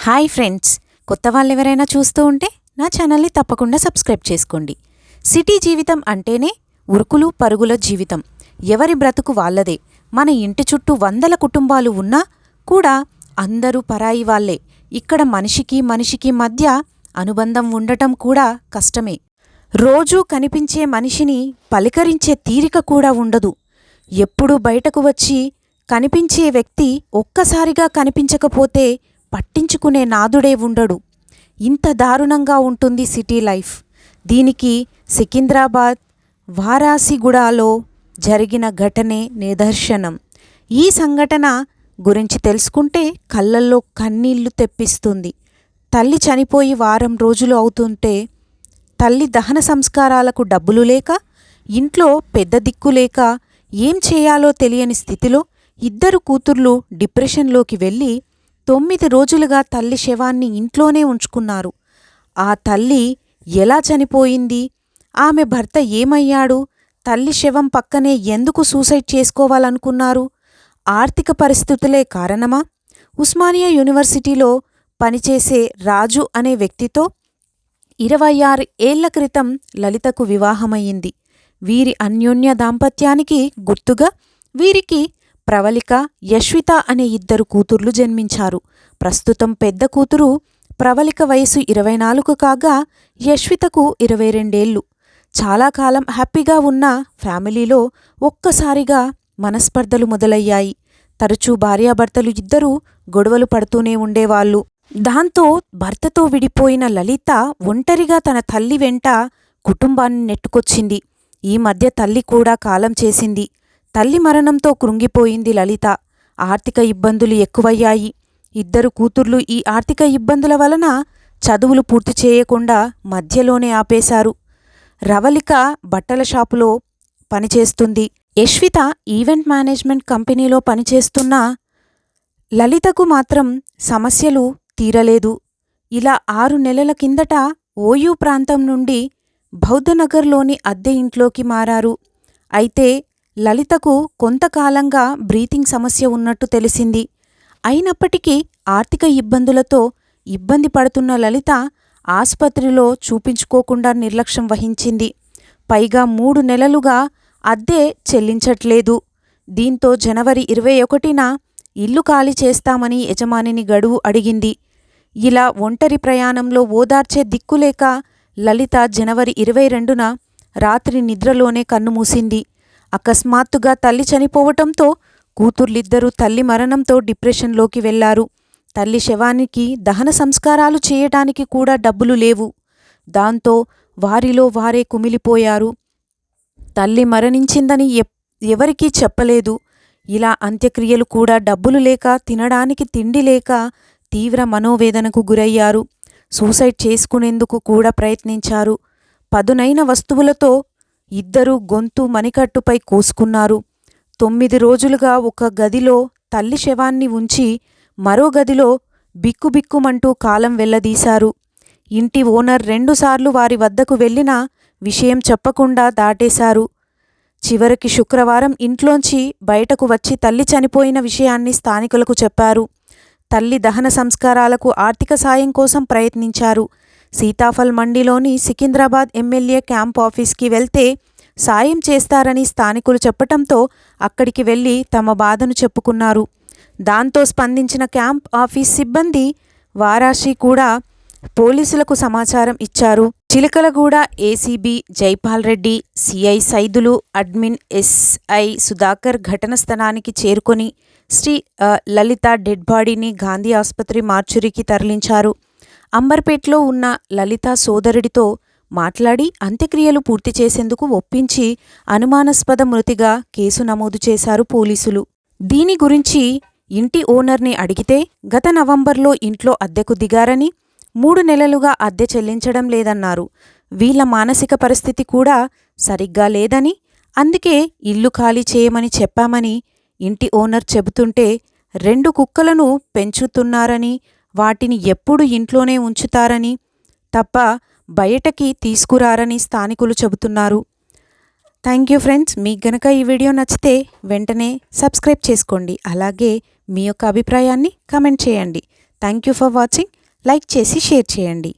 Hi friends, కొత్త వాళ్ళు ఎవరైనా చూస్తూ ఉంటే నా ఛానల్ని తప్పకుండా సబ్స్క్రైబ్ చేసుకోండి. సిటీ జీవితం అంటేనే ఉరుకులు పరుగుల జీవితం. ఎవరి బ్రతుకు వాళ్ళదే. మన ఇంటి చుట్టూ వందల కుటుంబాలు ఉన్నా కూడా అందరూ పరాయి వాళ్లే. ఇక్కడ మనిషికి మనిషికి మధ్య అనుబంధం ఉండటం కూడా కష్టమే. రోజూ కనిపించే మనిషిని పలికరించే తీరిక కూడా ఉండదు. ఎప్పుడూ బయటకు వచ్చి కనిపించే వ్యక్తి ఒక్కసారిగా కనిపించకపోతే పట్టించుకునే నాదుడే ఉండడు. ఇంత దారుణంగా ఉంటుంది సిటీ లైఫ్. దీనికి సికింద్రాబాద్ వారాసిగూడలో జరిగిన ఘటనే నిదర్శనం. ఈ సంఘటన గురించి తెలుసుకుంటే కళ్ళల్లో కన్నీళ్లు తెప్పిస్తుంది. తల్లి చనిపోయి వారం రోజులు అవుతుంటే తల్లి దహన సంస్కారాలకు డబ్బులు లేక, ఇంట్లో పెద్ద దిక్కు లేక, ఏం చేయాలో తెలియని స్థితిలో ఇద్దరు కూతుర్లు డిప్రెషన్లోకి వెళ్ళి 9 రోజులుగా తల్లి శవాన్ని ఇంట్లోనే ఉంచుకున్నారు. ఆ తల్లి ఎలా చనిపోయింది? ఆమె భర్త ఏమయ్యాడు? తల్లి శవం పక్కనే ఎందుకు సూసైడ్ చేసుకోవాలనుకున్నారు? ఆర్థిక పరిస్థితులే కారణమా? ఉస్మానియా యూనివర్సిటీలో పనిచేసే రాజు అనే వ్యక్తితో 26 ఏళ్ల క్రితం లలితకు వివాహమయ్యింది. వీరి అన్యోన్య దాంపత్యానికి గుర్తుగా వీరికి ప్రవళిక, యశ్విత అనే ఇద్దరు కూతుర్లు జన్మించారు. ప్రస్తుతం పెద్ద కూతురు ప్రవళిక వయసు 24 కాగా యశ్వితకు 22 ఏళ్లు. చాలా కాలం హ్యాపీగా ఉన్న ఫ్యామిలీలో ఒక్కసారిగా మనస్పర్ధలు మొదలయ్యాయి. తరచూ భార్యాభర్తలు ఇద్దరూ గొడవలు పడుతూనే ఉండేవాళ్లు. దాంతో భర్తతో విడిపోయిన లలిత ఒంటరిగా తన తల్లి వెంట కుటుంబాన్ని నెట్టుకొచ్చింది. ఈ మధ్య తల్లి కూడా కాలం చేసింది. తల్లి మరణంతో కృంగిపోయింది లలిత. ఆర్థిక ఇబ్బందులు ఎక్కువయ్యాయి. ఇద్దరు కూతుర్లు ఈ ఆర్థిక ఇబ్బందుల వలన చదువులు పూర్తి చేయకుండా మధ్యలోనే ఆపేశారు. రవళిక బట్టల షాపులో పనిచేస్తుంది. యశ్విత ఈవెంట్ మేనేజ్మెంట్ కంపెనీలో పనిచేస్తున్న లలితకు మాత్రం సమస్యలు తీరలేదు. ఇలా 6 నెలల కిందట ఓయూ ప్రాంతం నుండి బౌద్ధనగర్లోని అద్దె ఇంట్లోకి మారారు. అయితే లలితకు కొంతకాలంగా బ్రీతింగ్ సమస్య ఉన్నట్టు తెలిసింది. అయినప్పటికీ ఆర్థిక ఇబ్బందులతో ఇబ్బంది పడుతున్న లలిత ఆస్పత్రిలో చూపించుకోకుండా నిర్లక్ష్యం వహించింది. పైగా 3 నెలలుగా అద్దె చెల్లించట్లేదు. దీంతో జనవరి 21న ఇల్లు ఖాళీ చేస్తామని యజమానిని గడువు అడిగింది. ఇలా ఒంటరి ప్రయాణంలో ఓదార్చే దిక్కులేక లలిత జనవరి 22న రాత్రి నిద్రలోనే కన్నుమూసింది. అకస్మాత్తుగా తల్లి చనిపోవటంతో కూతుర్లిద్దరూ తల్లి మరణంతో డిప్రెషన్లోకి వెళ్లారు. తల్లి శవానికి దహన సంస్కారాలు చేయటానికి కూడా డబ్బులు లేవు. దాంతో వారిలో వారే కుమిలిపోయారు. తల్లి మరణించిందని ఎవరికీ చెప్పలేదు. ఇలా అంత్యక్రియలు కూడా డబ్బులు లేక, తినడానికి తిండి లేక తీవ్ర మనోవేదనకు గురయ్యారు. సూసైడ్ చేసుకునేందుకు కూడా ప్రయత్నించారు. పదునైన వస్తువులతో ఇద్దరూ గొంతు మణికట్టుపై కోసుకున్నారు. 9 రోజులుగా ఒక గదిలో తల్లి శవాన్ని ఉంచి మరో గదిలో బిక్కుబిక్కుమంటూ కాలం వెళ్లదీశారు. ఇంటి ఓనర్ 2 సార్లు వారి వద్దకు వెళ్లినా విషయం చెప్పకుండా దాటేశారు. చివరికి శుక్రవారం ఇంట్లోంచి బయటకు వచ్చి తల్లి చనిపోయిన విషయాన్ని స్థానికులకు చెప్పారు. తల్లి దహన సంస్కారాలకు ఆర్థిక సాయం కోసం ప్రయత్నించారు. సీతాఫల్ మండిలోని సికింద్రాబాద్ ఎమ్మెల్యే క్యాంప్ ఆఫీస్కి వెళ్తే సాయం చేస్తారని స్థానికులు చెప్పటంతో అక్కడికి వెళ్లి తమ బాధను చెప్పుకున్నారు. దాంతో స్పందించిన క్యాంప్ ఆఫీస్ సిబ్బంది వారాషి కూడా పోలీసులకు సమాచారం ఇచ్చారు. Chilkalguda ACB Jaipal Reddy, CI Saidulu, admin SI Sudhakar ఘటన స్థలానికి చేరుకొని లలిత డెడ్ బాడీని గాంధీ ఆసుపత్రి మార్చురీకి తరలించారు. అంబర్పేట్లో ఉన్న లలిత సోదరుడితో మాట్లాడి అంత్యక్రియలు పూర్తి చేసేందుకు ఒప్పించి అనుమానాస్పద మృతిగా కేసు నమోదు చేశారు పోలీసులు. దీని గురించి ఇంటి ఓనర్ని అడిగితే గత నవంబర్లో ఇంట్లో అద్దెకు దిగారని, 3 నెలలుగా అద్దె చెల్లించడం లేదన్నారు. వీళ్ల మానసిక పరిస్థితి కూడా సరిగ్గా లేదని, అందుకే ఇల్లు ఖాళీ చేయమని చెప్పామని ఇంటి ఓనర్ చెబుతుంటే 2 కుక్కలను పెంచుతున్నారని, వాటిని ఎప్పుడు ఇంట్లోనే ఉంచుతారని తప్ప బయటకి తీసుకురారని స్థానికులు చెబుతున్నారు. Thank you friends. మీకు గనక ఈ వీడియో నచ్చితే వెంటనే సబ్స్క్రైబ్ చేసుకోండి. అలాగే మీ యొక్క అభిప్రాయాన్ని కామెంట్ చేయండి. Thank you for watching. Like చేసి షేర్ చేయండి.